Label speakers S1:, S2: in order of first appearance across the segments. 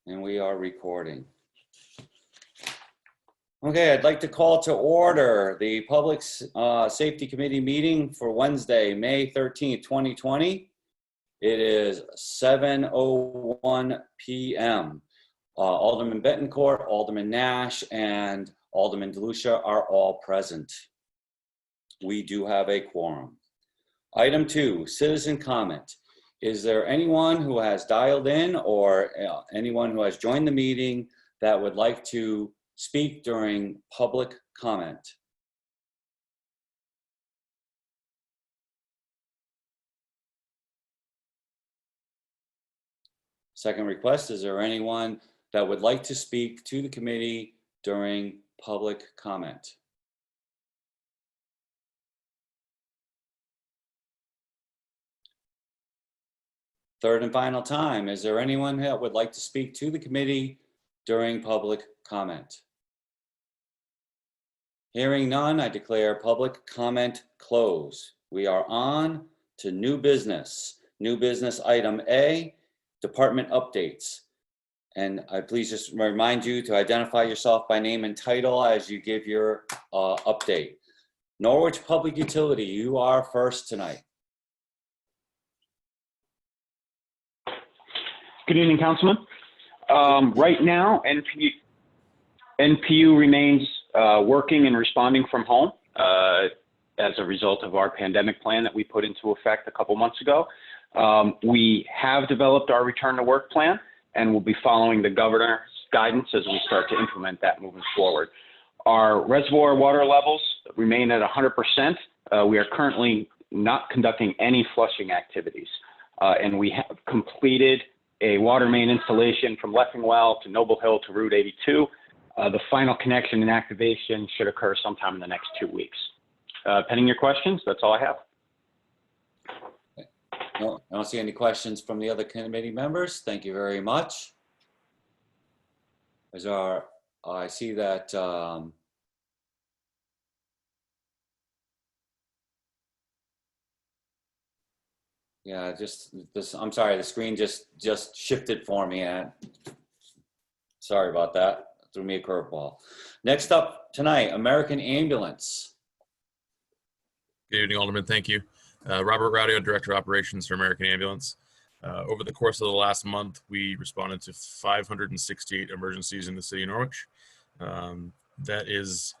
S1: And we are recording. Okay, I'd like to call to order the Public Safety Committee meeting for Wednesday, May 13th, 2020. It is 7:01 p.m. Alderman Bettencourt, Alderman Nash, and Alderman DeLucia are all present. We do have a quorum. Item 2, citizen comment. Is there anyone who has dialed in or anyone who has joined the meeting that would like to speak during public comment? Second request, is there anyone that would like to speak to the committee during public comment? Third and final time, is there anyone that would like to speak to the committee during public comment? Hearing none, I declare public comment closed. We are on to new business. New business item A, department updates. And I please just remind you to identify yourself by name and title as you give your update. Norwich Public Utility, you are first tonight.
S2: Good evening, Councilman. Right now, NPU remains working and responding from home as a result of our pandemic plan that we put into effect a couple months ago. We have developed our return to work plan and will be following the governor's guidance as we start to implement that moving forward. Our reservoir water levels remain at 100%. We are currently not conducting any flushing activities, and we have completed a water main installation from Leffingwell to Noble Hill to Route 82. The final connection and activation should occur sometime in the next 2 weeks. Pending your questions, that's all I have.
S1: No, I don't see any questions from the other committee members. Thank you very much. I see that yeah, I'm sorry, the screen just shifted for me. Sorry about that. Threw me a curveball. Next up tonight, American Ambulance.
S3: Good evening, Alderman. Thank you. Robert Raudio, Director of Operations for American Ambulance. Over the course of the last month, we responded to 568 emergencies in the city of Norwich. That is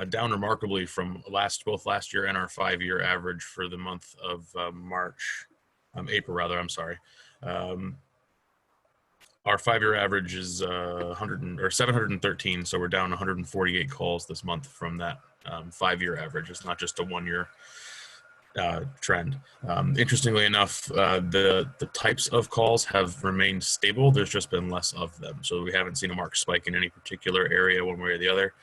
S3: down remarkably from both last year and our 5-year average for the month of April rather, I'm sorry. Our 5-year average is 713, so we're down 148 calls this month from that 5-year average. It's not just a 1-year trend. Interestingly enough, the types of calls have remained stable. There's just been less of them, so we haven't seen a marked spike in any particular area one way or the other,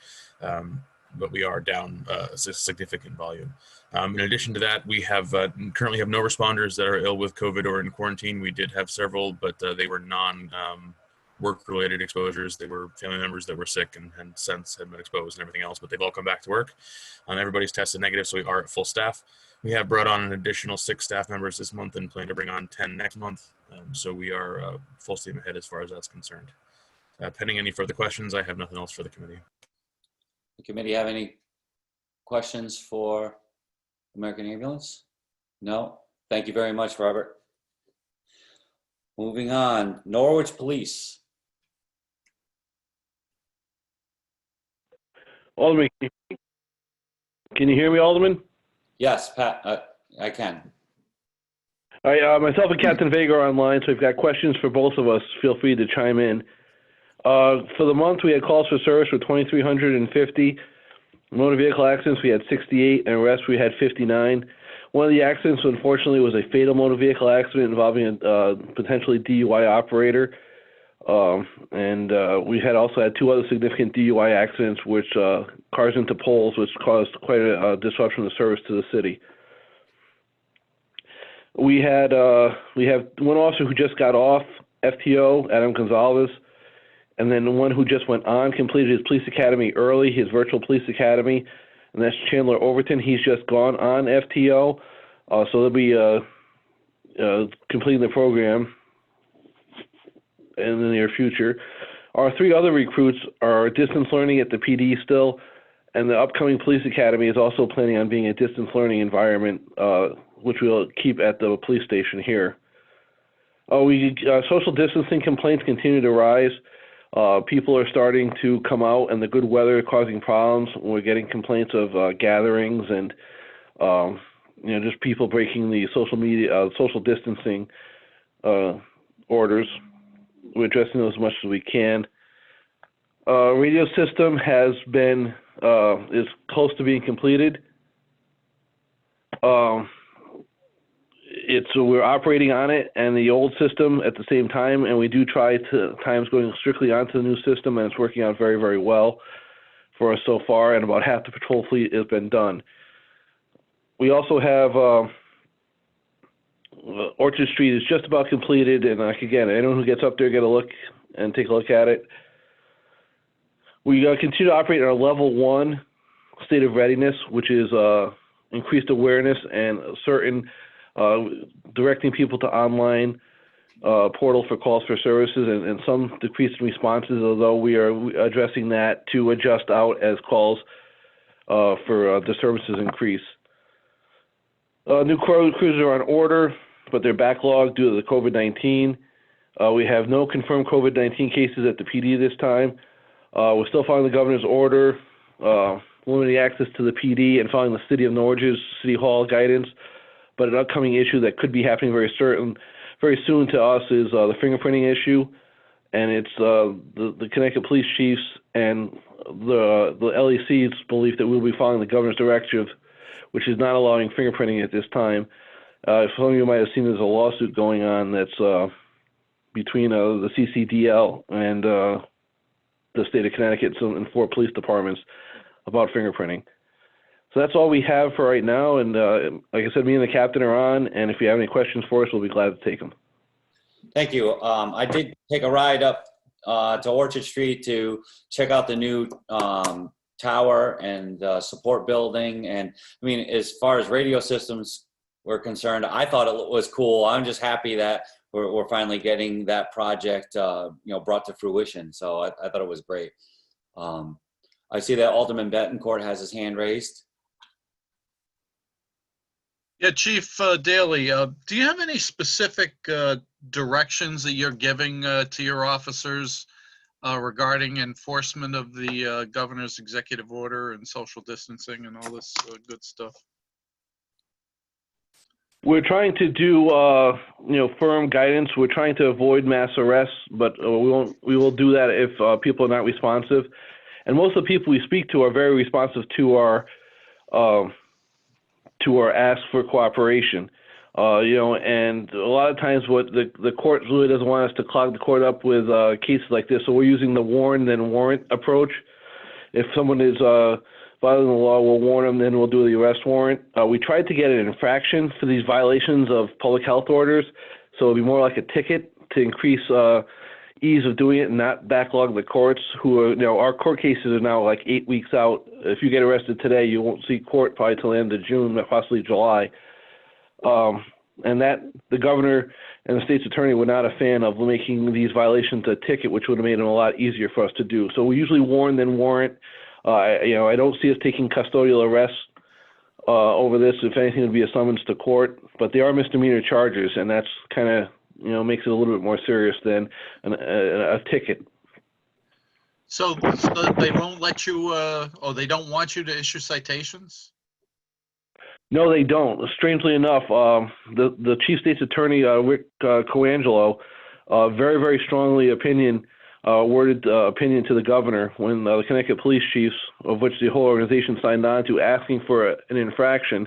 S3: but we are down a significant volume. In addition to that, we have currently have no responders that are ill with COVID or in quarantine. We did have several, but they were non-work-related exposures. They were family members that were sick and since had been exposed and everything else, but they've all come back to work. Everybody's tested negative, so we are at full staff. We have brought on an additional 6 staff members this month and plan to bring on 10 next month. So we are full steam ahead as far as that's concerned. Pending any further questions, I have nothing else for the committee.
S1: The committee have any questions for American Ambulance? No? Thank you very much, Robert. Moving on, Norwich Police.
S4: Alderman, can you hear me, Alderman?
S1: Yes, Pat, I can.
S4: All right, myself and Captain Vega are online, so we've got questions for both of us. Feel free to chime in. For the month, we had calls for service for 2,350. Motor vehicle accidents, we had 68, and arrests, we had 59. One of the accidents, unfortunately, was a fatal motor vehicle accident involving a potentially DUI operator. We had also had 2 other significant DUI accidents, which cars into poles, which caused quite a disruption of service to the city. We have one officer who just got off FTO, Adam Gonzalez, and then one who just went on, completed his police academy early, his virtual police academy, and that's Chandler Overton. He's just gone on FTO, so they'll be completing the program in the near future. Our 3 other recruits are distance learning at the PD still, and the upcoming police academy is also planning on being a distance learning environment, which we'll keep at the police station here. Social distancing complaints continue to rise. People are starting to come out, and the good weather causing problems. We're getting complaints of gatherings and just people breaking the social distancing orders. We're addressing those as much as we can. Radio system has been is close to being completed. We're operating on it and the old system at the same time, and we do try to times going strictly onto the new system, and it's working out very, very well for us so far. And about half the patrol fleet has been done. We also have Orchard Street is just about completed, and again, anyone who gets up there, take a look at it. We continue to operate at our level 1 state of readiness, which is increased awareness and certain directing people to online portal for calls for services and some decreased responses, although we are addressing that to adjust out as calls for the services increase. New cruisers are on order, but they're backlogged due to the COVID-19. We have no confirmed COVID-19 cases at the PD this time. We're still following the governor's order, limiting access to the PD and following the City of Norwich's City Hall guidance. But an upcoming issue that could be happening very soon to us is the fingerprinting issue, and it's the Connecticut Police Chiefs and the LEC's belief that we'll be following the governor's directive, which is not allowing fingerprinting at this time. Some of you might have seen there's a lawsuit going on that's between the CCDL and the state of Connecticut and 4 police departments about fingerprinting. So that's all we have for right now. And like I said, me and the captain are on. And if you have any questions for us, we'll be glad to take them.
S1: Thank you. I did take a ride up to Orchard Street to check out the new tower and support building. And I mean, as far as radio systems were concerned, I thought it was cool. I'm just happy that we're finally getting that project, brought to fruition. So I thought it was great. I see that Alderman Betancourt has his hand raised.
S5: Yeah, Chief Daly, do you have any specific directions that you're giving to your officers regarding enforcement of the governor's executive order and social distancing and all this good stuff?
S4: We're trying to do, firm guidance. We're trying to avoid mass arrests, but we will do that if people are not responsive. And most of the people we speak to are very responsive to our ask for cooperation. And a lot of times what the court really doesn't want us to clog the court up with cases like this. So we're using the warn then warrant approach. If someone is violating the law, we'll warn them, then we'll do the arrest warrant. We tried to get an infraction for these violations of public health orders, so it'll be more like a ticket to increase ease of doing it and not backlog the courts who are, our court cases are now like 8 weeks out. If you get arrested today, you won't see court probably till the end of June, possibly July. And that the governor and the state's attorney were not a fan of making these violations a ticket, which would have made them a lot easier for us to do. So we usually warn then warrant. I don't see us taking custodial arrests over this. If anything, it would be a summons to court, but they are misdemeanor charges, and that's kind of, makes it a little bit more serious than a ticket.
S5: So they won't let you, or they don't want you to issue citations?
S4: No, they don't. Strangely enough, the chief state's attorney, Rick Coangelo, very, very strongly worded opinion to the governor when the Connecticut police chiefs, of which the whole organization signed on to, asking for an infraction,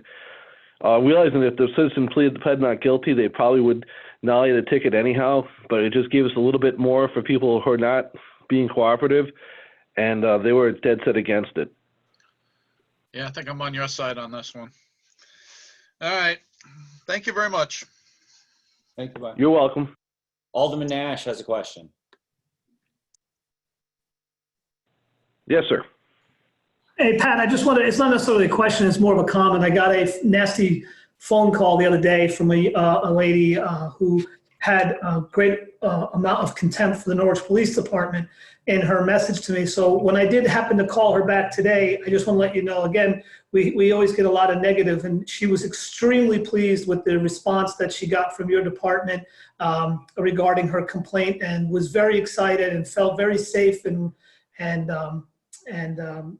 S4: realizing that if the citizen pled not guilty, they probably would nolly the ticket anyhow, but it just gave us a little bit more for people who are not being cooperative, and they were dead set against it.
S5: Yeah, I think I'm on your side on this one. All right. Thank you very much.
S1: Thank you, Mike.
S4: You're welcome.
S1: Alderman Nash has a question.
S4: Yes, sir.
S6: Hey, Pat, I just wanted, it's not necessarily a question, it's more of a comment. I got a nasty phone call the other day from a lady who had a great amount of contempt for the Norwich Police Department in her message to me. So when I did happen to call her back today, I just want to let you know, again, we always get a lot of negative, and she was extremely pleased with the response that she got from your department regarding her complaint, and was very excited and felt very safe and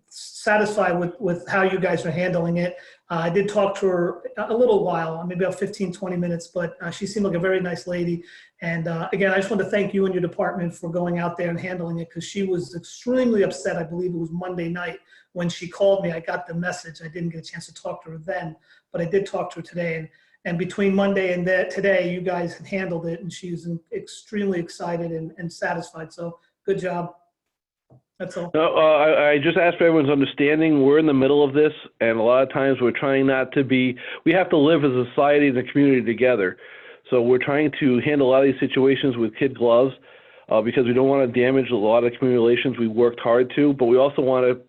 S6: satisfied with how you guys are handling it. I did talk to her a little while, maybe about 15, 20 minutes, but she seemed like a very nice lady. And again, I just want to thank you and your department for going out there and handling it, because she was extremely upset. I believe it was Monday night when she called me. I got the message. I didn't get a chance to talk to her then, but I did talk to her today. And between Monday and today, you guys have handled it, and she's extremely excited and satisfied. So good job. That's all.
S4: No, I just ask for everyone's understanding. We're in the middle of this, and a lot of times we're trying not to be, we have to live as a society and a community together. So we're trying to handle a lot of these situations with kid gloves because we don't want to damage a lot of community relations we worked hard to, but we also want to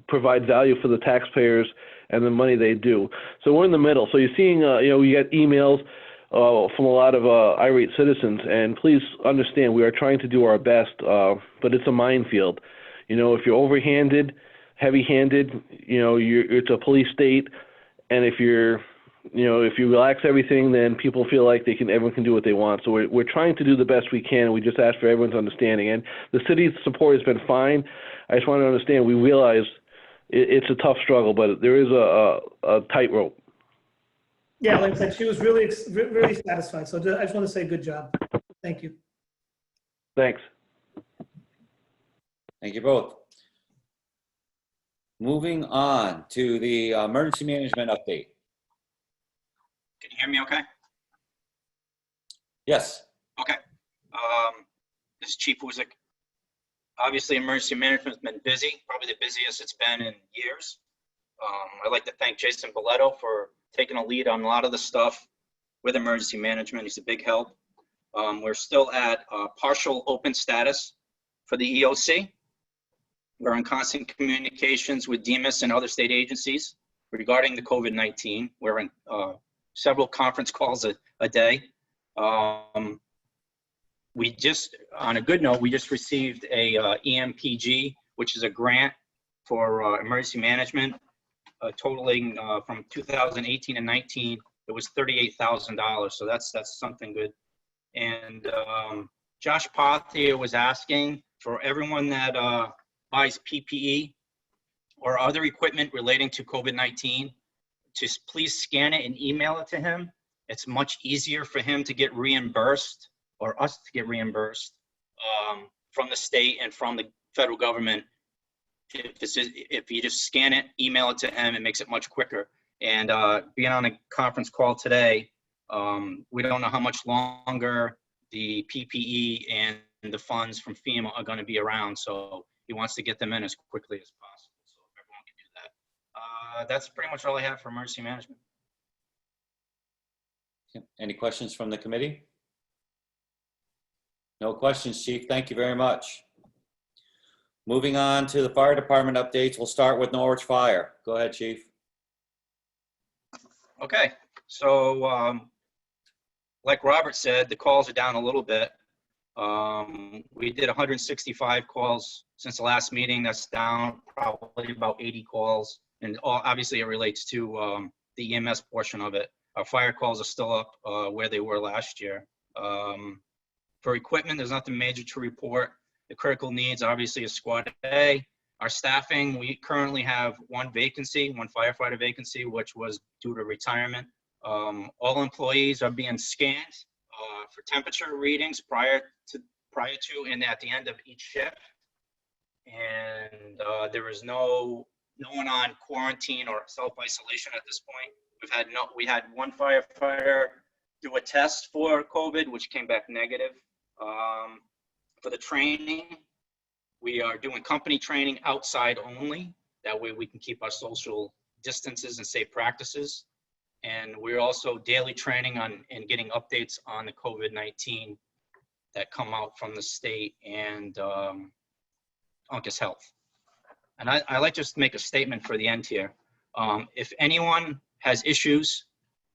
S4: provide value for the taxpayers and the money they do. So we're in the middle. So you're seeing, we get emails from a lot of irate citizens, and please understand we are trying to do our best, but it's a minefield. If you're overhanded, heavy-handed, it's a police state, and if you relax everything, then people feel like everyone can do what they want. So we're trying to do the best we can. We just ask for everyone's understanding, and the city's support has been fine. I just want to understand. We realize it's a tough struggle, but there is a tightrope.
S6: Yeah, like I said, she was really, really satisfied. So I just want to say good job. Thank you.
S4: Thanks.
S1: Thank you both. Moving on to the emergency management update.
S7: Can you hear me okay?
S1: Yes.
S7: Okay. This is Chief Wuzik. Obviously, emergency management's been busy, probably the busiest it's been in years. I'd like to thank Jason Boletto for taking a lead on a lot of the stuff with emergency management. He's a big help. We're still at partial open status for the EOC. We're in constant communications with DEMIS and other state agencies regarding the COVID-19. We're in several conference calls a day. We just, on a good note, we just received a EMPG, which is a grant for emergency management, totaling from 2018 and 19, it was $38,000. So that's something good. And Josh Pothier was asking for everyone that buys PPE or other equipment relating to COVID-19 to please scan it and email it to him. It's much easier for him to get reimbursed, or us to get reimbursed from the state and from the federal government. If you just scan it, email it to him, it makes it much quicker. And being on a conference call today, we don't know how much longer the PPE and the funds from FEMA are going to be around. So he wants to get them in as quickly as possible, so everyone can do that. That's pretty much all I have for emergency management.
S1: Any questions from the committee? No questions, Chief. Thank you very much. Moving on to the fire department updates. We'll start with Norwich Fire. Go ahead, Chief.
S7: Okay, so like Robert said, the calls are down a little bit. We did 165 calls since the last meeting. That's down probably about 80 calls. And obviously it relates to the EMS portion of it. Our fire calls are still up where they were last year. For equipment, there's nothing major to report. The critical needs obviously is Squad A. Our staffing, we currently have one firefighter vacancy, which was due to retirement. All employees are being scanned for temperature readings prior to and at the end of each shift. And there is no one on quarantine or self-isolation at this point. We had one firefighter do a test for COVID, which came back negative. For the training, we are doing company training outside only. That way we can keep our social distances and safe practices. And we're also daily training on and getting updates on the COVID-19 that come out from the state and Uncas Health. And I like just to make a statement for the end here. If anyone has issues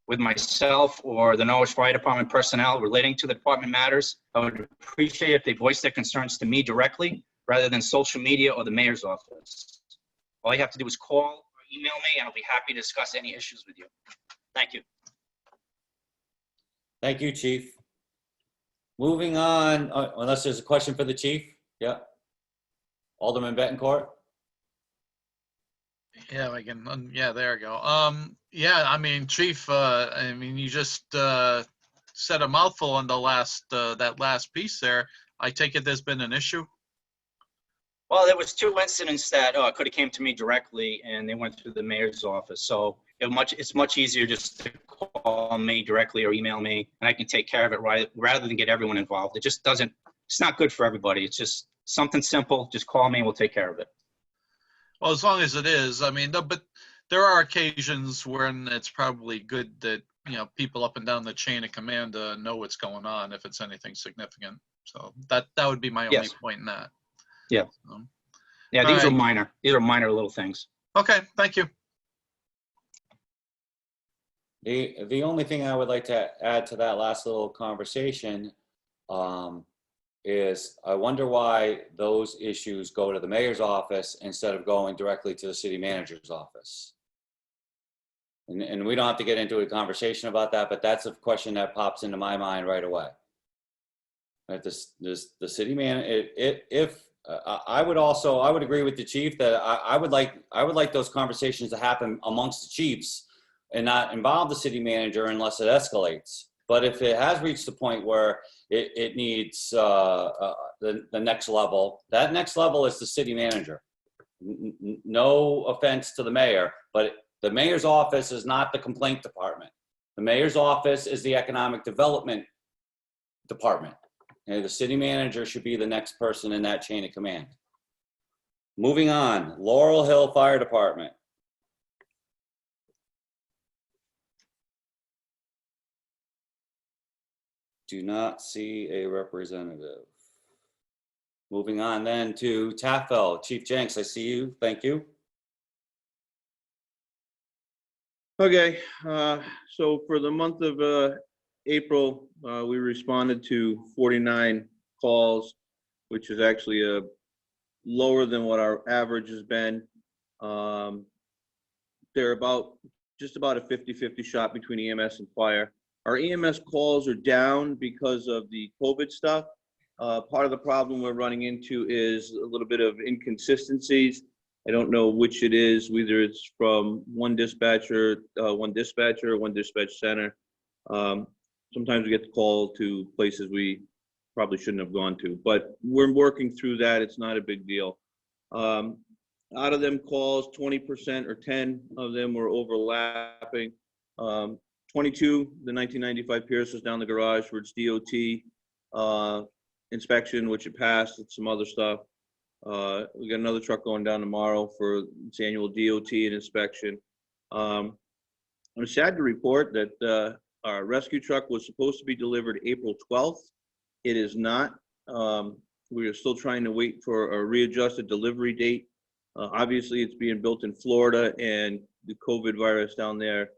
S7: with myself or the Norwich Fire Department personnel relating to the department matters, I would appreciate if they voice their concerns to me directly rather than social media or the mayor's office. All you have to do is call or email me, and I'll be happy to discuss any issues with you. Thank you.
S1: Thank you, Chief. Moving on, unless there's a question for the chief? Yeah. Alderman Bettencourt?
S5: Yeah, I can, yeah, there we go. Yeah, I mean, Chief, I mean, you just said a mouthful on the last, that last piece there. I take it there's been an issue?
S7: Well, there was 2 incidents that could have came to me directly, and they went through the mayor's office. So it's much easier just to call me directly or email me, and I can take care of it rather than get everyone involved. It just doesn't, it's not good for everybody. It's just something simple. Just call me and we'll take care of it.
S5: Well, as long as it is, I mean, but there are occasions when it's probably good that, you know, people up and down the chain of command know what's going on if it's anything significant. So that would be my only
S7: Yes.
S5: point in that.
S7: Yeah. Yeah,
S5: all
S7: these are
S5: right.
S7: minor. These are minor little things.
S5: Okay, thank you.
S1: The only thing I would like to add to that last little conversation is I wonder why those issues go to the mayor's office instead of going directly to the city manager's office. And we don't have to get into a conversation about that, but that's a question that pops into my mind right away. Right, the city man, I would agree with the chief that I would like those conversations to happen amongst the chiefs and not involve the city manager unless it escalates. But if it has reached the point where it needs the next level, that next level is the city manager. No offense to the mayor, but the mayor's office is not the complaint department. The mayor's office is the economic development department. And the city manager should be the next person in that chain of command. Moving on, Laurel Hill Fire Department. Do not see a representative. Moving on then to Taffel. Chief Jenks, I see you. Thank you.
S8: Okay, so for the month of April, we responded to 49 calls, which is actually lower than what our average has been. They're just about a 50-50 shot between EMS and fire. Our EMS calls are down because of the COVID stuff. Part of the problem we're running into is a little bit of inconsistencies. I don't know which it is, whether it's from one dispatch center. Sometimes we get the call to places we probably shouldn't have gone to, but we're working through that. It's not a big deal. Out of them calls, 20% or 10 of them were overlapping. 22, the 1995 Pierce was down the garage for its DOT inspection, which it passed, and some other stuff. We got another truck going down tomorrow for its annual DOT and inspection. I'm sad to report that our rescue truck was supposed to be delivered April 12th. It is not. We are still trying to wait for a readjusted delivery date. Obviously, it's being built in Florida, and the COVID virus down there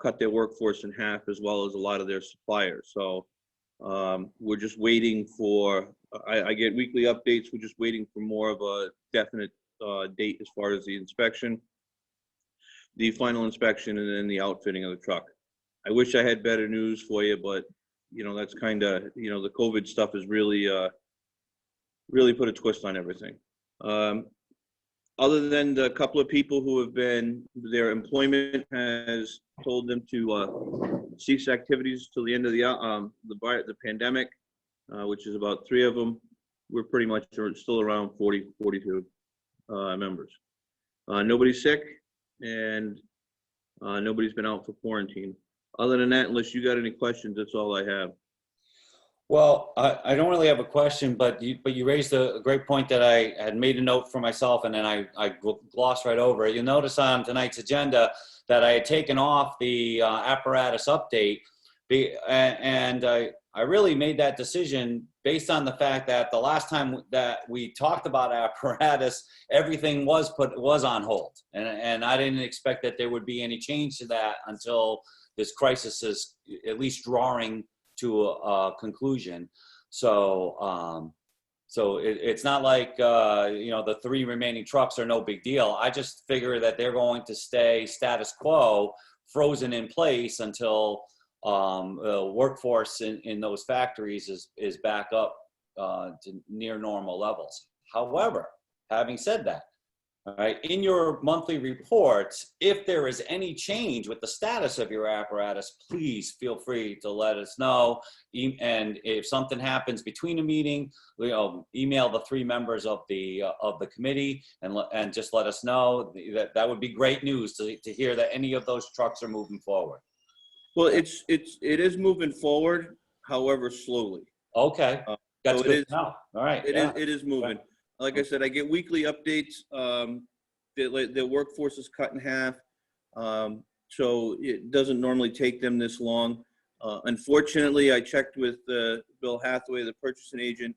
S8: cut their workforce in half, as well as a lot of their suppliers. So we're just waiting for, I get weekly updates. We're just waiting for more of a definite date as far as the inspection, the final inspection, and then the outfitting of the truck. I wish I had better news for you, but that's kind of, the COVID stuff has really put a twist on everything. Other than the couple of people who have their employment has told them to cease activities till the end of the pandemic, which is about 3 of them, we're pretty much still around 42 members. Nobody's sick, and nobody's been out for quarantine. Other than that, unless you got any questions, that's all I have.
S1: Well, I don't really have a question, but you raised a great point that I had made a note for myself, and then I glossed right over it. You'll notice on tonight's agenda that I had taken off the apparatus update, and I really made that decision based on the fact that the last time that we talked about apparatus, everything was on hold, and I didn't expect that there would be any change to that until this crisis is at least drawing to a conclusion. So, it's not like, the 3 remaining trucks are no big deal. I just figure that they're going to stay status quo, frozen in place until the workforce in those factories is back up to near normal levels. However, having said that, all right, in your monthly reports, if there is any change with the status of your apparatus, please feel free to let us know. And if something happens between a meeting, email the 3 members of the committee and just let us know. That would be great news to hear that any of those trucks are moving forward.
S8: Well, it is moving forward, however, slowly.
S1: Okay, that's
S8: So
S1: good to know. All right,
S8: It is moving. Like I said, I get weekly updates. The workforce is cut in half. So it doesn't normally take them this long. Unfortunately, I checked with Bill Hathaway, the purchasing agent,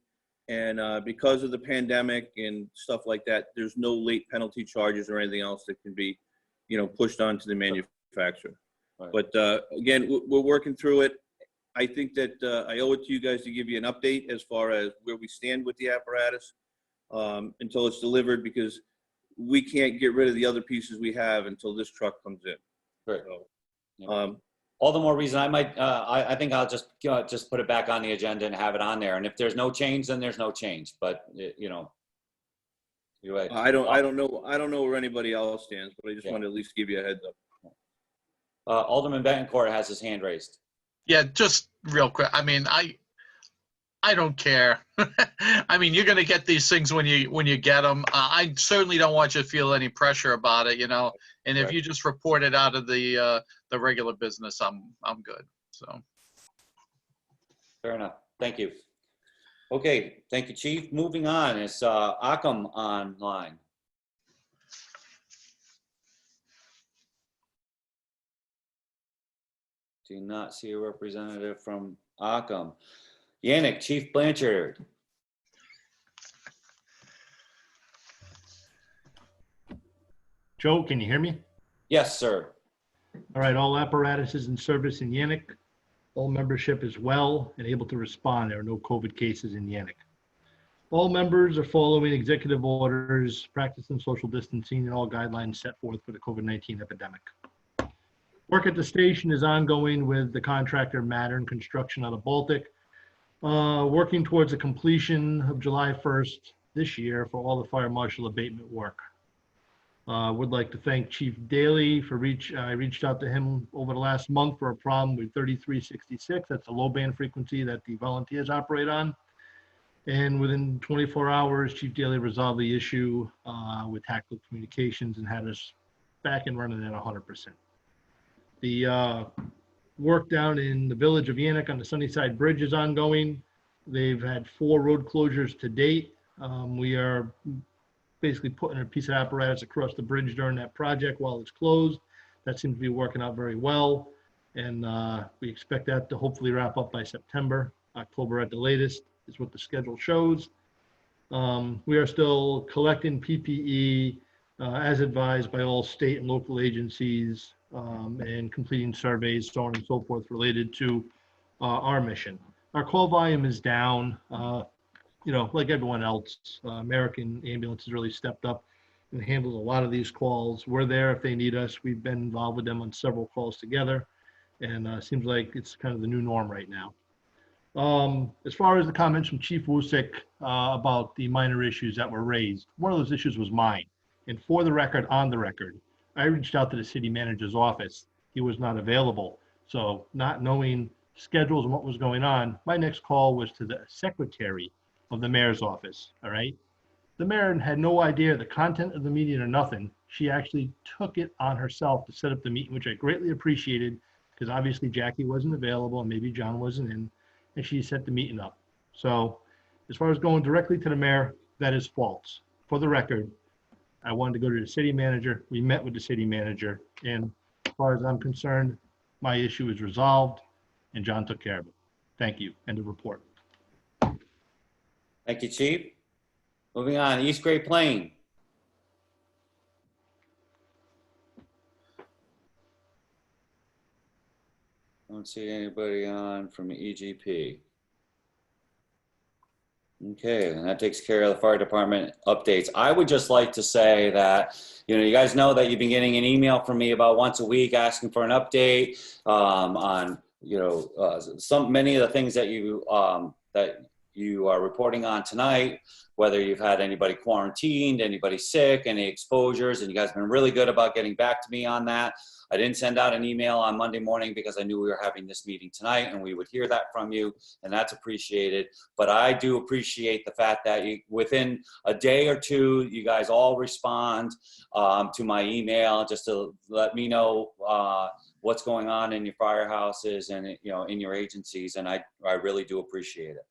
S8: and because of the pandemic and stuff like that, there's no late penalty charges or anything else that can be, pushed onto the manufacturer.
S1: Right.
S8: But again, we're working through it. I think that I owe it to you guys to give you an update as far as where we stand with the apparatus until it's delivered, because we can't get rid of the other pieces we have until this truck comes in.
S1: Great.
S8: So,
S1: all the more reason I might, I think I'll just put it back on the agenda and have it on there. And if there's no change, then there's no change. But you're right.
S8: I don't know where anybody else stands, but I just wanted to at least give you a heads up.
S1: Alderman Betancourt has his hand raised.
S5: Yeah, just real quick. I mean, I don't care. I mean, you're going to get these things when you get them. I certainly don't want you to feel any pressure about it, And if you just report it out of the regular business, I'm good. So.
S1: Fair enough. Thank you. Okay, thank you, Chief. Moving on, is Occam online? Do not see a representative from Occam. Yannick, Chief Blanchard.
S9: Joe, can you hear me?
S1: Yes, sir.
S9: All right, all apparatuses in service in Yannick. All membership is well and able to respond. There are no COVID cases in Yannick. All members are following executive orders, practicing social distancing, and all guidelines set forth for the COVID-19 epidemic. Work at the station is ongoing with the contractor Mattern Construction out of Baltic, working towards the completion of July 1st this year for all the fire marshal abatement work. Would like to thank Chief Daly for I reached out to him over the last month for a problem with 3366. That's a low band frequency that the volunteers operate on. And within 24 hours, Chief Daly resolved the issue with Tactical Communications and had us back and running at 100%. The work down in the village of Yannick on the Sunnyside Bridge is ongoing. They've had 4 road closures to date. We are basically putting a piece of apparatus across the bridge during that project while it's closed. That seems to be working out very well. And we expect that to hopefully wrap up by September. October at the latest is what the schedule shows. We are still collecting PPE as advised by all state and local agencies and completing surveys, so on and so forth, related to our mission. Our call volume is down. Like everyone else, American Ambulance has really stepped up and handled a lot of these calls. We're there if they need us. We've been involved with them on several calls together, and seems like it's kind of the new norm right now. As far as the comments from Chief Wusick about the minor issues that were raised, one of those issues was mine. And for the record, on the record, I reached out to the city manager's office. He was not available. So not knowing schedules and what was going on, my next call was to the secretary of the mayor's office, all right? The mayor had no idea the content of the meeting or nothing. She actually took it on herself to set up the meeting, which I greatly appreciated, because obviously Jackie wasn't available and maybe John wasn't in, and she set the meeting up. So as far as going directly to the mayor, that is false. For the record, I wanted to go to the city manager. We met with the city manager, and as far as I'm concerned, my issue is resolved and John took care of it. Thank you. End of report.
S1: Thank you, Chief. Moving on, East Great Plain. don't see anybody on from EGP. Okay, and that takes care of the fire department updates. I would just like to say that, you guys know that you've been getting an email from me about once a week asking for an update on, many of the things that you are reporting on tonight, whether you've had anybody quarantined, anybody sick, any exposures, and you guys have been really good about getting back to me on that. I didn't send out an email on Monday morning because I knew we were having this meeting tonight and we would hear that from you, and that's appreciated. But I do appreciate the fact that within a day or two, you guys all respond to my email just to let me know what's going on in your firehouses and in your agencies, and I really do appreciate it.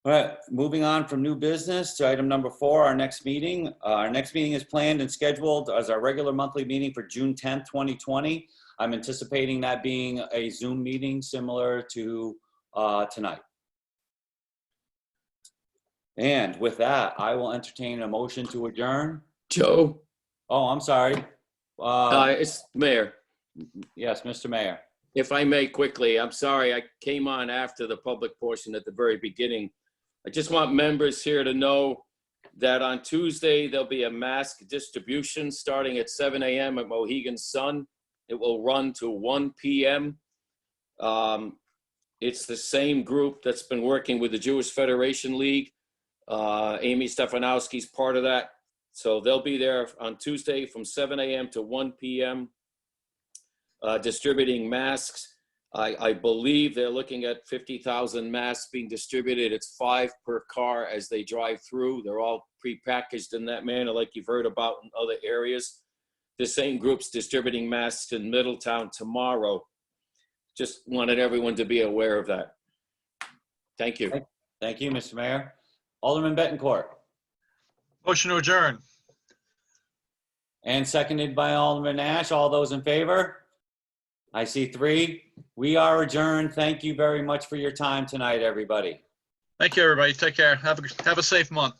S1: All right, moving on from new business to item number 4, our next meeting. Our next meeting is planned and scheduled as our regular monthly meeting for June 10th, 2020. I'm anticipating that being a Zoom meeting similar to tonight. And with that, I will entertain a motion to adjourn.
S10: Joe,
S1: Oh, I'm sorry.
S10: it's Mayor.
S1: Yes, Mr. Mayor.
S10: If I may quickly, I'm sorry, I came on after the public portion at the very beginning. I just want members here to know that on Tuesday, there'll be a mask distribution starting at 7 a.m. at Mohegan Sun. It will run to 1 p.m. It's the same group that's been working with the Jewish Federation League. Amy Stefanowski's part of that. So they'll be there on Tuesday from 7 a.m. to 1 p.m. Distributing masks. I believe they're looking at 50,000 masks being distributed. It's 5 per car as they drive through. They're all prepackaged in that manner, like you've heard about in other areas. The same group's distributing masks in Middletown tomorrow. Just wanted everyone to be aware of that. Thank you.
S1: Thank you, Mr. Mayor. Alderman Bettencourt.
S5: Motion to adjourn.
S1: And seconded by Alderman Nash. All those in favor? I see 3. We are adjourned. Thank you very much for your time tonight, everybody.
S5: Thank you, everybody. Take care. Have a safe month.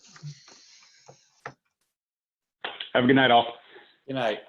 S2: Have a good night, all.
S1: Good night.